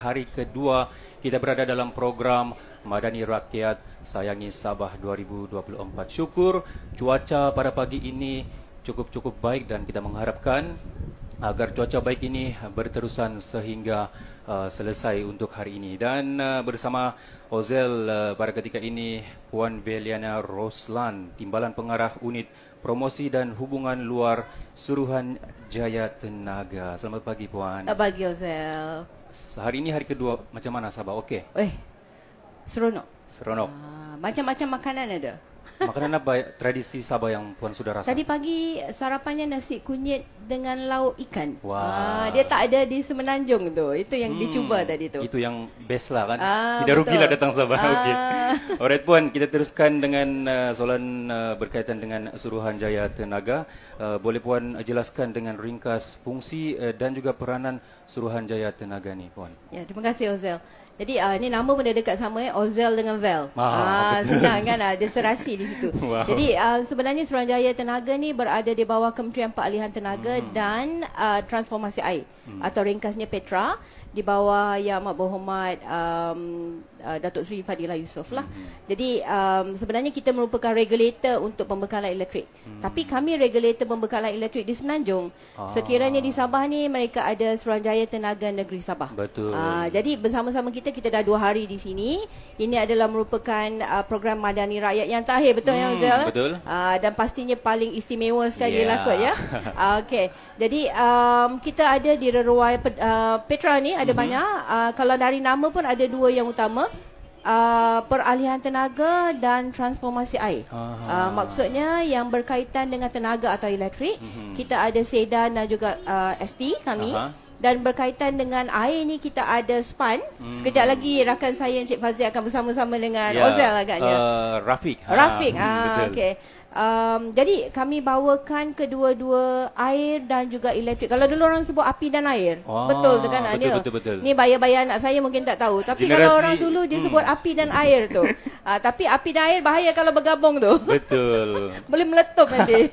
Hari kedua kita berada dalam program Madani Rakyat Sayangi Sabah 2024. Syukur cuaca pada pagi ini cukup baik dan kita mengharapkan agar cuaca baik ini berterusan sehingga selesai untuk hari ini. Dan bersama Ozel pada ketika ini Puan Beliana Roslan, Timbalan Pengarah Unit Promosi dan Hubungan Luar Suruhanjaya Tenaga. Selamat pagi Puan. Selamat pagi Ozel. Hari ini hari kedua, macam mana Sabah? Okey? Seronok. Seronok. Macam-macam makanan ada. Makanan apa tradisi Sabah yang Puan sudah rasa? Tadi pagi sarapannya nasi kunyit dengan lauk ikan. Wah. Dia tak ada di Semenanjung tu. Itu yang dicuba tadi tu. Itu yang best lah kan? Tidak betul. rugilah datang Sabah. Okey. Alright Puan, kita teruskan dengan soalan berkaitan dengan Suruhanjaya Tenaga. Boleh Puan jelaskan dengan ringkas fungsi dan juga peranan Suruhanjaya Tenaga ni Puan? Ya, terima kasih Ozel. Jadi ni nama pun dah dekat sama Ozel dengan Vel. Betul. Senang kan, ada serasi di situ. Wow. Jadi sebenarnya Suruhanjaya Tenaga ni berada di bawah Kementerian Peralihan Tenaga dan Transformasi Air atau ringkasnya Petra, di bawah Yang Amat Berhormat Datuk Seri Fadilah Yusof lah. Jadi sebenarnya kita merupakan regulator untuk pembekalan elektrik. Tapi kami regulator pembekalan elektrik di Semenanjung. Sekiranya di Sabah ni mereka ada Suruhanjaya Tenaga Negeri Sabah. Betul. Jadi bersama-sama kita dah 2 hari di sini. Ini adalah merupakan program Madani Rakyat yang terakhir, betul ya Uzal? Betul. Dan pastinya paling istimewa sekali lah kot ya. Okey. Jadi kita ada di Reruai Petra ni ada banyak. Kalau dari nama pun ada 2 yang utama. Peralihan tenaga dan transformasi air. Maksudnya yang berkaitan dengan tenaga atau elektrik. Kita ada Sedan dan juga ST kami. Dan berkaitan dengan air ni kita ada SPAN. Sekejap lagi rakan saya Encik Fazil akan bersama-sama dengan Ozel agaknya. Rafiq. Okey. Jadi kami bawakan kedua-dua air dan juga elektrik. Kalau dulu orang sebut api dan air. Betul tu kan? Betul. Ni bayar-bayar anak saya mungkin tak tahu. Tapi Generasi, kalau orang dulu dia sebut api dan air tu. Tapi api dan air bahaya kalau bergabung tu. Betul. Boleh meletup nanti.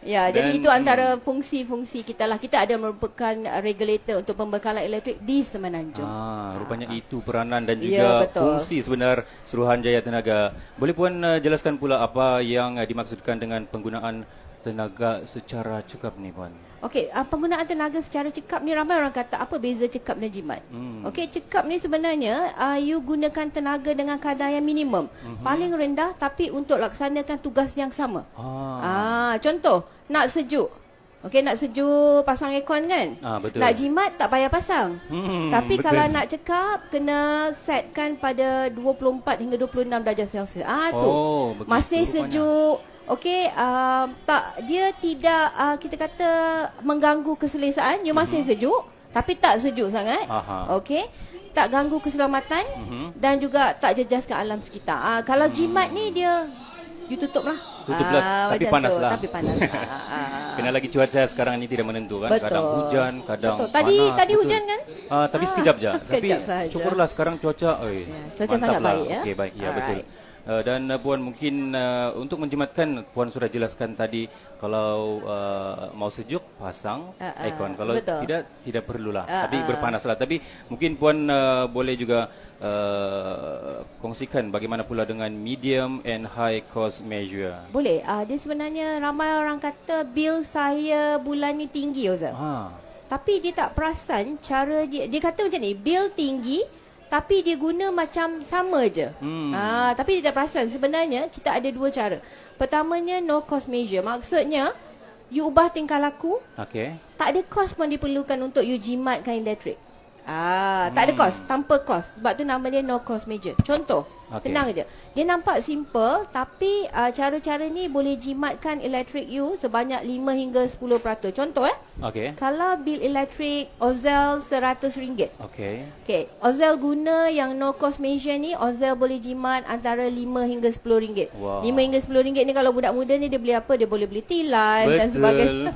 Ya, jadi itu antara fungsi-fungsi kita lah. Kita ada merupakan regulator untuk pembekalan elektrik di Semenanjung. Rupanya itu peranan dan juga fungsi sebenar Suruhanjaya Tenaga. Boleh Puan jelaskan pula apa yang dimaksudkan dengan penggunaan tenaga secara cekap ni Puan? Okey, penggunaan tenaga secara cekap ni ramai orang kata apa beza cekap dan jimat. Okey, cekap ni sebenarnya you gunakan tenaga dengan kadar yang minimum. Paling rendah tapi untuk laksanakan tugas yang sama. Contoh, nak sejuk. Okey, nak sejuk pasang aircon kan? Betul. Nak jimat tak payah pasang. Tapi betul. Kalau nak cekap kena setkan pada 24 hingga 26 darjah Celsius. Tu. Masih sejuk. Okey, dia tidak kita kata mengganggu keselesaan. You masih sejuk tapi tak sejuk sangat. Okey. Tak ganggu keselamatan dan juga tak jejaskan alam sekitar. Kalau jimat ni dia you tutuplah. Tapi panas lah. Tapi panas. Kena lagi cuaca sekarang ini tidak menentu kan. Betul. Kadang hujan, kadang panas. Tadi betul. Hujan kan? Tapi sekejap je. Tapi sahaja. Syukurlah sekarang cuaca. Cuaca sangat baik ya. Okey, baik. Ya, betul. Dan Puan mungkin untuk menjimatkan, Puan sudah jelaskan tadi kalau mau sejuk pasang aircon, kalau tidak perlulah. Tapi berpanaslah. Tapi mungkin Puan boleh juga kongsikan bagaimana pula dengan medium and high cost measure. Boleh. Dia sebenarnya ramai orang kata bil saya bulan ni tinggi Ustaz. Tapi dia tak perasan cara dia kata macam ni, bil tinggi tapi dia guna macam sama je. Tapi dia tak perasan sebenarnya kita ada 2 cara. Pertamanya no cost measure. Maksudnya you ubah tingkah laku. Tak ada cost pun diperlukan untuk you jimatkan elektrik. Tak ada cost, tanpa cost. Sebab tu nama dia no cost measure. Contoh, senang je. Dia nampak simple tapi cara-cara ni boleh jimatkan elektrik you sebanyak 5 hingga 10%. Contoh kalau bil elektrik Ozel RM100. Okey. Ozel guna yang no cost measure ni, Ozel boleh jimat antara 5 hingga RM10. 5 hingga RM10 ni kalau budak muda ni dia beli apa? Dia boleh beli tea life dan sebagainya.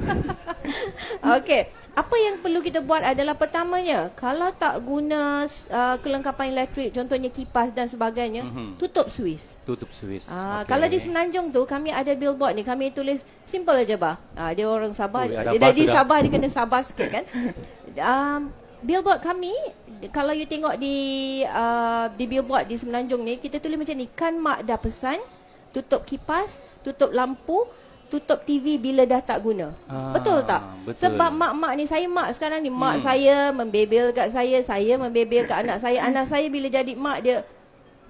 Okey. Apa yang perlu kita buat adalah pertamanya, kalau tak guna kelengkapan elektrik, contohnya kipas dan sebagainya, tutup suis. Kalau di Semenanjung tu kami ada billboard ni, kami tulis simple aja bah. Dia orang Sabah, dia di Sabah dia kena sabar sikit kan. billboard kami, kalau you tengok di billboard di Semenanjung ni, kita tulis macam ni, kan mak dah pesan tutup kipas, tutup lampu, tutup TV bila dah tak guna. Betul tak? Betul. Sebab mak-mak ni, saya mak sekarang ni, mak saya membebel kat saya membebel kat anak saya. Anak saya bila jadi mak, dia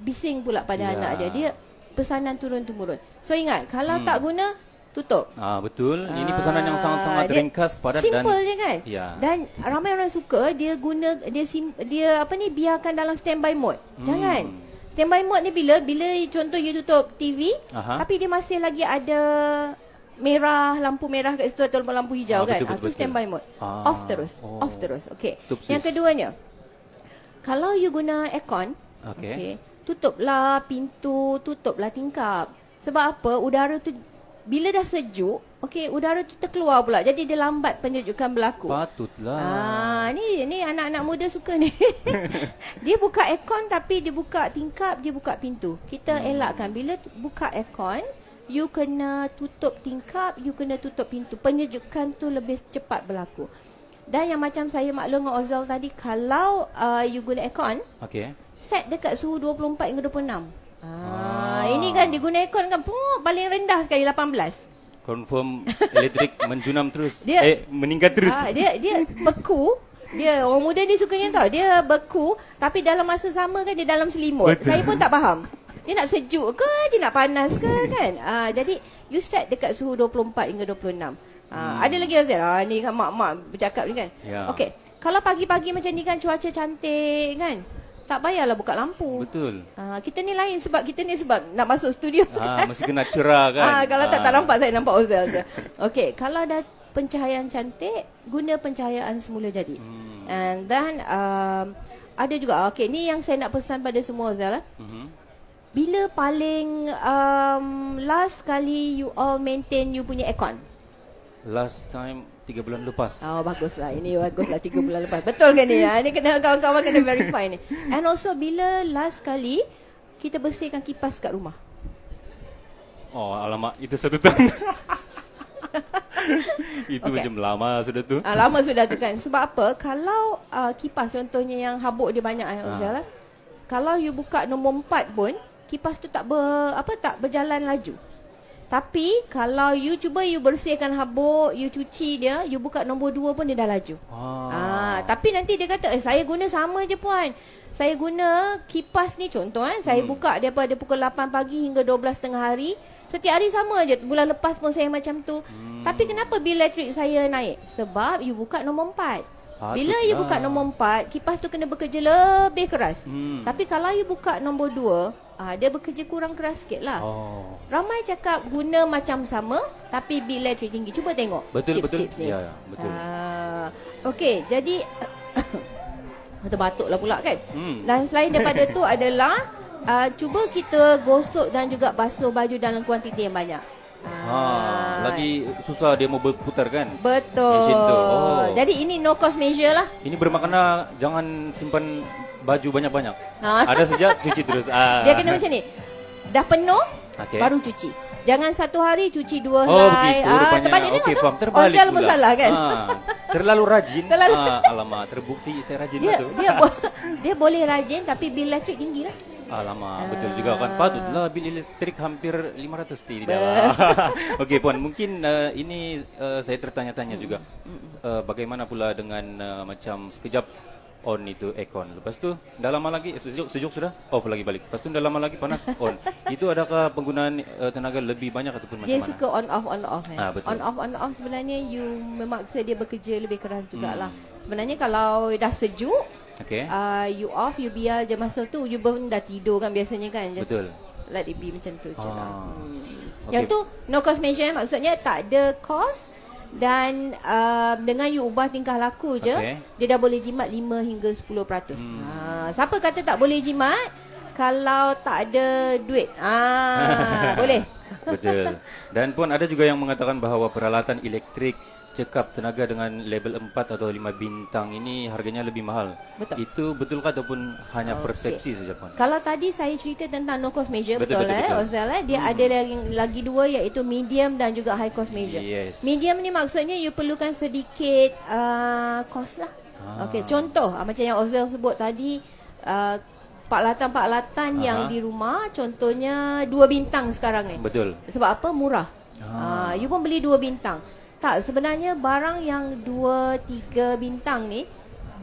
bising pula pada anak dia. Dia pesanan turun-temurun. So ingat, kalau tak guna, tutup. Betul. Ini pesanan yang sangat-sangat ringkas, padat dan simple je kan. Dan ramai orang suka dia guna dia biarkan dalam standby mode. Jangan. Standby mode ni bila contoh you tutup TV, tapi dia masih lagi ada merah, lampu merah kat situ atau lampu hijau kan. Itu standby mode. Off terus. Okey. Yang keduanya, kalau you guna aircon, tutuplah pintu, tutuplah tingkap. Sebab apa? Udara tu bila dah sejuk, udara tu terkeluar pula. Jadi dia lambat penyejukan berlaku. Patutlah. Ni anak-anak muda suka ni. Dia buka aircon tapi dia buka tingkap, dia buka pintu. Kita elakkan bila buka aircon, you kena tutup tingkap, you kena tutup pintu. Penyejukan tu lebih cepat berlaku. Dan yang macam saya maklum dengan Ozal tadi, kalau you guna aircon, set dekat suhu 24 hingga 26. Ini kan diguna aircon kan paling rendah sekali 18. Confirm elektrik menjunam terus. Meningkat terus. Dia beku. Dia orang muda ni sukanya tahu. Dia beku tapi dalam masa sama kan dia dalam selimut. Betul. Saya pun tak faham. Dia nak sejuk ke dia nak panas ke kan? Jadi you set dekat suhu 24 hingga 26. Ada lagi Azil. Ni kan mak-mak bercakap ni kan. Okey. Kalau pagi-pagi macam ni kan cuaca cantik kan. Tak payahlah buka lampu. Betul. Kita ni lain sebab kita ni nak masuk studio. Mesti kena cerah kan. Kalau tak nampak saya nampak Ozal je. Okey, kalau dah pencahayaan cantik, guna pencahayaan semula jadi. And then ada juga ni yang saya nak pesan pada semua Ozal. Bila paling last kali you all maintain you punya aircon? Last time 3 bulan lepas. Baguslah. Ini baguslah 3 bulan lepas. Betul kan ni? Ni kena kawan-kawan kena verify ni. And also bila last kali kita bersihkan kipas kat rumah? Alamak, itu satu tahun. Itu macam lama sudah tu. Lama sudah tu kan. Sebab apa? Kalau kipas contohnya yang habuk dia banyak Uzal, kalau you buka nombor 4 pun kipas tu tak berjalan laju. Tapi kalau you cuba you bersihkan habuk, you cuci dia, you buka nombor 2 pun dia dah laju. Tapi nanti dia kata, saya guna sama je puan. Saya guna kipas ni contoh saya buka daripada pukul 8 pagi hingga 12 tengah hari. Setiap hari sama je. Bulan lepas pun saya macam tu. Tapi kenapa bil elektrik saya naik? Sebab you buka nombor 4. Bila you buka nombor 4, kipas tu kena bekerja lebih keras. Tapi kalau you buka nombor 2, dia bekerja kurang keras sikit lah. Ramai cakap guna macam sama tapi bil elektrik tinggi. Cuba tengok tips-tips ni. Ya, betul. Okey, jadi macam batuklah pula kan. Dan selain daripada tu adalah cuba kita gosok dan juga basuh baju dalam kuantiti yang banyak. Lagi susah dia mau berputar kan. Betul. Jadi ini no cost measure lah. Ini bermakna jangan simpan baju banyak-banyak. Ada sejak cuci terus. Dia kena macam ni. Dah penuh baru cuci. Jangan satu hari cuci 2 helai. Terbalik faham. Terbalik Ozal pula salah kan. Terlalu rajin. Alamak, terbukti saya rajin lah tu. Dia boleh rajin tapi bil elektrik tinggi lah. Alamak, betul juga kan. Patutlah bil elektrik hampir 500 tidak lah. Okey puan, mungkin ini saya tertanya-tanya juga. Bagaimana pula dengan macam sekejap on itu aircon. Lepas tu dah lama lagi sejuk sudah off lagi balik. Lepas tu dah lama lagi panas on. Itu adakah penggunaan tenaga lebih banyak ataupun macam mana? Dia suka on off betul. On off sebenarnya you memaksa dia bekerja lebih keras jugalah. Sebenarnya kalau dah sejuk, you off, you biar je masa tu you pun dah tidur kan biasanya kan. Just betul. Let it be macam tu je lah. Yang tu no cost measure, maksudnya tak ada cost. Dan dengan you ubah tingkah laku je, dia dah boleh jimat 5 hingga 10%. Siapa kata tak boleh jimat kalau tak ada duit? Boleh. Betul. Dan pun ada juga yang mengatakan bahawa peralatan elektrik cekap tenaga dengan level 4 atau 5 bintang ini harganya lebih mahal. Betul. Itu betulkah ataupun hanya persepsi saja puan? Kalau tadi saya cerita tentang no cost measure, betul. Ozal, dia ada lagi 2 iaitu medium dan juga high cost measure. Medium ni maksudnya you perlukan sedikit cost lah. Okey, contoh macam yang Ozel sebut tadi, paklatan-paklatan yang di rumah, contohnya 2 bintang sekarang ni. Betul. Sebab apa? Murah. You pun beli 2 bintang. Tak, sebenarnya barang yang 2-3 bintang ni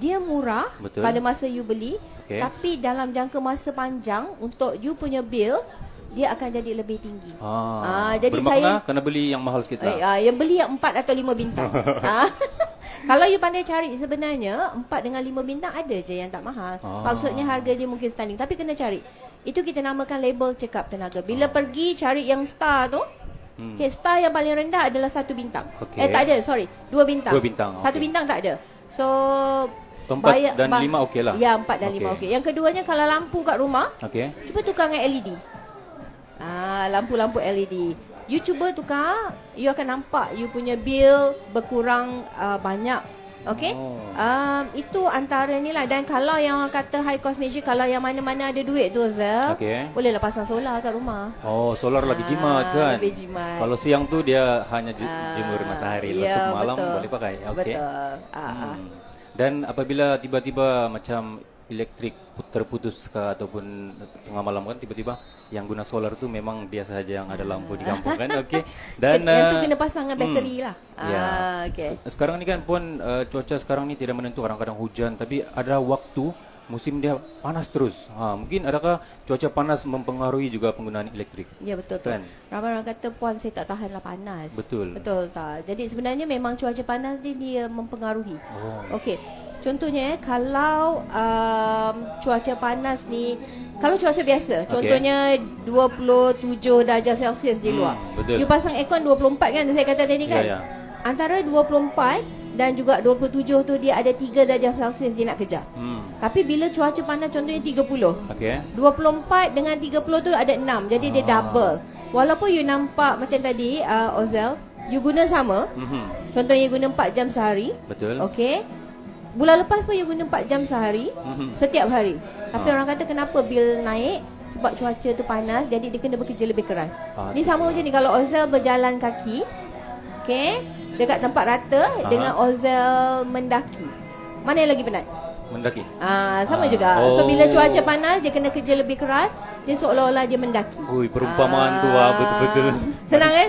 dia murah. Betul. Pada masa you beli, tapi dalam jangka masa panjang untuk you punya bil, dia akan jadi lebih tinggi. Jadi bermakna kena beli yang mahal sikit lah. Yang beli yang 4 atau 5 bintang. Kalau you pandai cari, sebenarnya 4 dengan 5 bintang ada je yang tak mahal. Maksudnya harga dia mungkin standing, tapi kena cari. Itu kita namakan label check up tenaga. Bila pergi cari yang star tu, star yang paling rendah adalah 1 bintang. Tak ada, 2 bintang. 2 bintang. 1 bintang tak ada. So 4 dan 5 okey lah. Ya, 4 dan 5 okey. Yang keduanya, kalau lampu kat rumah, cuba tukar dengan LED. Lampu-lampu LED. You cuba tukar, you akan nampak you punya bil berkurang banyak. Okey? Itu antara ni lah. Dan kalau yang orang kata high cost measure, kalau yang mana-mana ada duit tu, Zal, bolehlah pasang solar kat rumah. Solar lagi jimat kan? Lebih jimat. Kalau siang tu dia hanya jemur matahari. Lepas tu malam boleh pakai. Betul. Dan apabila tiba-tiba macam elektrik terputus ataupun tengah malam kan, tiba-tiba yang guna solar tu memang biasa saja yang ada lampu di kampung kan. Dan yang tu kena pasang dengan bateri lah. Sekarang ni kan pun cuaca sekarang ni tidak menentu, kadang-kadang hujan, tapi ada waktu musim dia panas terus. Mungkin adakah cuaca panas mempengaruhi juga penggunaan elektrik? Ya, betul kan? Ramai orang kata, puan saya tak tahanlah panas. Betul tak? Jadi sebenarnya memang cuaca panas dia mempengaruhi. Okey. Contohnya kalau cuaca panas ni, kalau cuaca biasa, contohnya 27 darjah Celsius di luar, you pasang aircon 24 kan, saya kata tadi kan. Antara 24 dan juga 27 tu dia ada 3 darjah Celsius dia nak kejar. Tapi bila cuaca panas contohnya 30, 24 dengan 30 tu ada 6, jadi dia double. Walaupun you nampak macam tadi, Ozel, you guna sama, contohnya you guna 4 jam sehari. Betul. Okey. Bulan lepas pun you guna 4 jam sehari, setiap hari. Tapi orang kata kenapa bil naik? Sebab cuaca tu panas, jadi dia kena bekerja lebih keras. Ni sama macam ni, kalau Ozel berjalan kaki, dekat tempat rata, dengan Ozel mendaki, mana yang lagi penat? Mendaki. Sama juga. So bila cuaca panas, dia kena kerja lebih keras, dia seolah-olah dia mendaki. Perumpamaan tu betul-betul senang kan?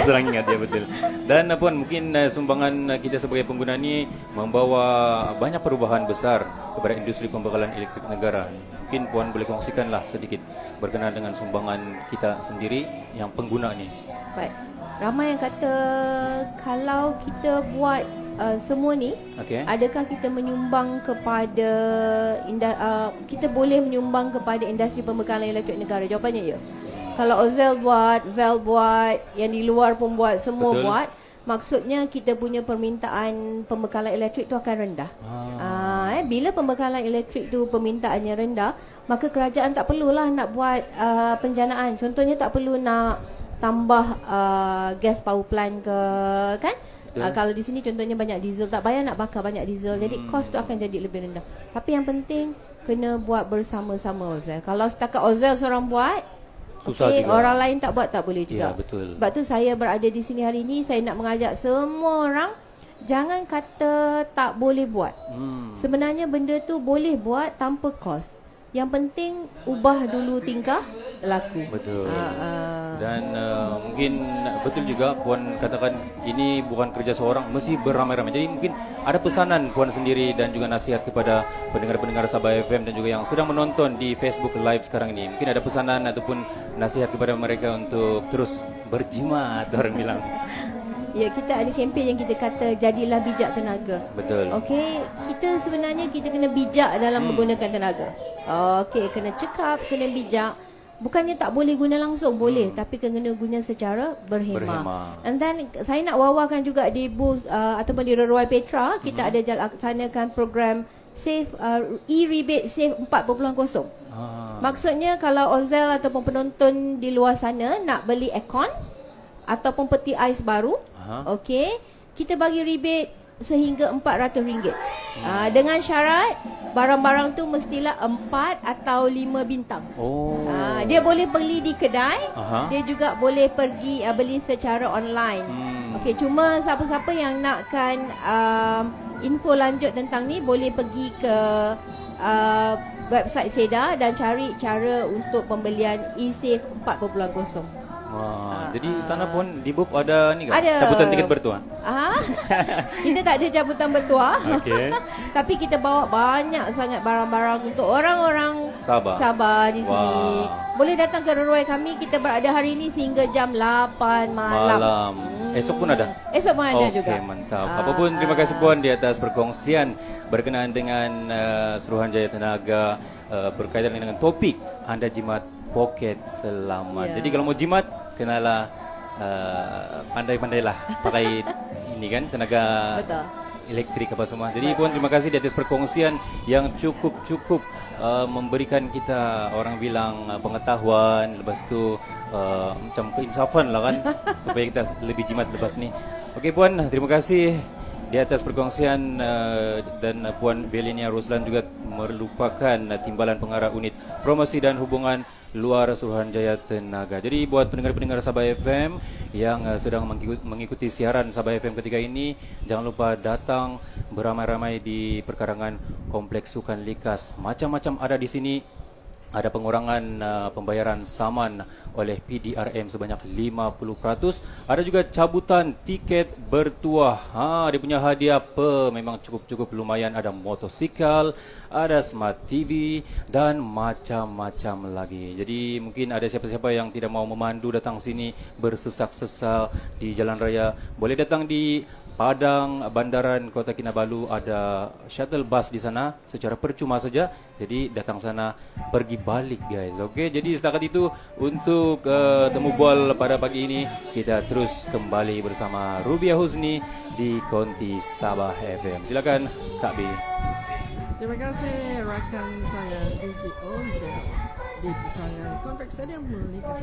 Senang ingat dia, betul. Dan mungkin sumbangan kita sebagai pengguna ni membawa banyak perubahan besar kepada industri pembekalan elektrik negara. Mungkin puan boleh kongsikanlah sedikit berkenaan dengan sumbangan kita sendiri yang pengguna ni. Baik. Ramai yang kata kalau kita buat semua ni, adakah kita menyumbang kepada kita boleh menyumbang kepada industri pembekalan elektrik negara? Jawapannya ya. Kalau Ozel buat, Val buat, yang di luar pun buat, semua buat, maksudnya kita punya permintaan pembekalan elektrik tu akan rendah. Bila pembekalan elektrik tu permintaannya rendah, maka kerajaan tak perlulah nak buat penjanaan. Contohnya tak perlu nak tambah gas power plant ke, kan? Kalau di sini contohnya banyak diesel, tak payah nak bakar banyak diesel, jadi kos tu akan jadi lebih rendah. Tapi yang penting kena buat bersama-sama, Ozel. Kalau setakat Ozel seorang buat, susah juga. Orang lain tak buat, tak boleh juga. Ya, betul. Sebab tu saya berada di sini hari ini, saya nak mengajak semua orang, jangan kata tak boleh buat. Sebenarnya benda tu boleh buat tanpa kos. Yang penting ubah dulu tingkah laku. Betul. Dan mungkin betul juga puan katakan ini bukan kerja seorang, mesti beramai-ramai. Jadi mungkin ada pesanan puan sendiri dan juga nasihat kepada pendengar-pendengar Sabah FM dan juga yang sedang menonton di Facebook Live sekarang ini. Mungkin ada pesanan ataupun nasihat kepada mereka untuk terus berjimat, orang bilang. Ya, kita ada kempen yang kita kata jadilah bijak tenaga. Betul. Okey, kita sebenarnya kita kena bijak dalam menggunakan tenaga. Okey, kena cekap, kena bijak. Bukannya tak boleh guna langsung, boleh, tapi kena guna secara berhemah. And then saya nak wawarkan juga di booth ataupun di Reruai Petra, kita ada laksanakan program Save e-rebate Save 4.0. Maksudnya kalau Ozel ataupun penonton di luar sana nak beli aircon ataupun peti ais baru, okey, kita bagi rebate sehingga RM400. Dengan syarat barang-barang tu mestilah 4 atau 5 bintang. Dia boleh beli di kedai, dia juga boleh pergi beli secara online. Okey, cuma siapa-siapa yang nakkan info lanjut tentang ni boleh pergi ke website Seda dan cari cara untuk pembelian eSafe 4.0. Jadi sana pun di booth ada ni kan? Ada. Cabutan tiket bertuah? Kita tak ada cabutan bertuah. Okay. Tapi kita bawa banyak sangat barang-barang untuk orang-orang Sabah di sini. Boleh datang ke Roy kami. Kita berada hari ini sehingga jam 8 malam. Esok pun ada? Esok pun ada juga. Okey, mantap. Apapun terima kasih Puan di atas perkongsian berkenaan dengan Suruhanjaya Tenaga berkaitan dengan topik anda jimat poket selamat. Jadi kalau mau jimat, kenalah pandai-pandailah pakai ini kan tenaga elektrik apa semua. Jadi Puan terima kasih di atas perkongsian yang cukup memberikan kita orang bilang pengetahuan, lepas tu macam keinsafan lah kan supaya kita lebih jimat lepas ni. Okey Puan, terima kasih di atas perkongsian dan Puan Belinia Roslan juga merupakan timbalan pengarah unit promosi dan hubungan luar Suruhanjaya Tenaga. Jadi buat pendengar-pendengar Sabah FM yang sedang mengikuti siaran Sabah FM ketika ini, jangan lupa datang beramai-ramai di perkarangan Kompleks Sukan Likas. Macam-macam ada di sini. Ada pengurangan pembayaran saman oleh PDRM sebanyak 50%. Ada juga cabutan tiket bertuah. Dia punya hadiah memang cukup lumayan. Ada motosikal, ada smart TV dan macam-macam lagi. Jadi mungkin ada siapa-siapa yang tidak mau memandu datang sini bersesak-sesak di jalan raya, boleh datang di Padang Bandaran Kota Kinabalu. Ada shuttle bus di sana secara percuma saja. Jadi datang sana pergi balik guys. Okey, jadi setakat itu untuk temu bual pada pagi ini. Kita terus kembali bersama Rubiah Husni di Konti Sabah FM. Silakan Kak B. Terima kasih rakan saya DJ Onzel di perkarangan Kompleks Stadium Likas.